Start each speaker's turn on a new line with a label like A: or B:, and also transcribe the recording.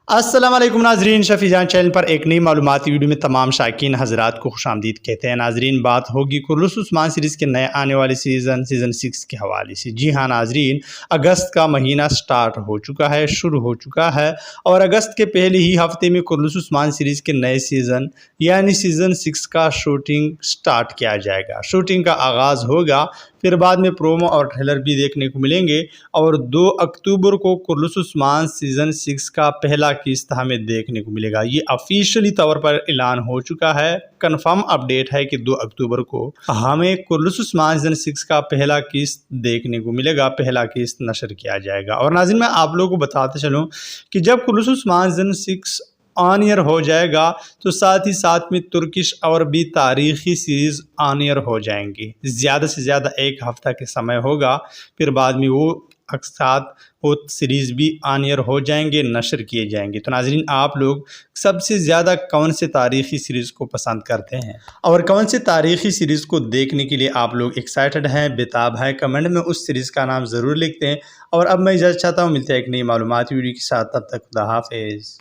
A: السلام علیکم ناظرین، شفیع جان چینل پر ایک نئی معلوماتی ویڈیو میں تمام شائقین حضرات کو خوش آمدید کہتے ہیں۔ ناظرین، بات ہوگی کرلس عثمان سیریز کے نئے آنے والے سیزن 6 کے حوالے سے۔ جی ہاں ناظرین، اگست کا مہینہ سٹارٹ ہو چکا ہے، شروع ہو چکا ہے، اور اگست کے پہلے ہی ہفتے میں کرلس عثمان سیریز کے نئے سیزن یعنی سیزن 6 کا شوٹنگ سٹارٹ کیا جائے گا۔ شوٹنگ کا آغاز ہوگا، پھر بعد میں پرومو اور ٹریلر بھی دیکھنے کو ملیں گے، اور 2 اکتوبر کو کرلس عثمان سیزن 6 کا پہلا قسط ہمیں دیکھنے کو ملے گا۔ یہ آفیشلی طور پر اعلان ہو چکا ہے، کنفرم اپڈیٹ ہے کہ 2 اکتوبر کو ہمیں کرلس عثمان سیزن 6 کا پہلا قسط دیکھنے کو ملے گا، پہلا قسط نشر کیا جائے گا۔ اور ناظرین، میں آپ لوگوں کو بتاتے چلوں کہ جب کرلس عثمان سیزن 6 آن ایئر ہو جائے گا تو ساتھ ہی ساتھ میں ترکش اور بھی تاریخی سیریز آن ایئر ہو جائیں گی۔ زیادہ سے زیادہ 1 ہفتہ کے سمے ہوگا، پھر بعد میں وہ سیریز بھی آن ایئر ہو جائیں گے، نشر کیے جائیں گے۔ تو ناظرین، آپ لوگ سب سے زیادہ کون سے تاریخی سیریز کو پسند کرتے ہیں اور کون سے تاریخی سیریز کو دیکھنے کے لیے آپ لوگ ایکسائٹڈ ہیں، بےتاب ہیں؟ کمنٹ میں اس سیریز کا نام ضرور لکھتے ہیں۔ اور اب میں اجازت چاہتا ہوں، ملتے ہیں ایک نئی معلوماتی ویڈیو کے ساتھ، تب تک خدا حافظ۔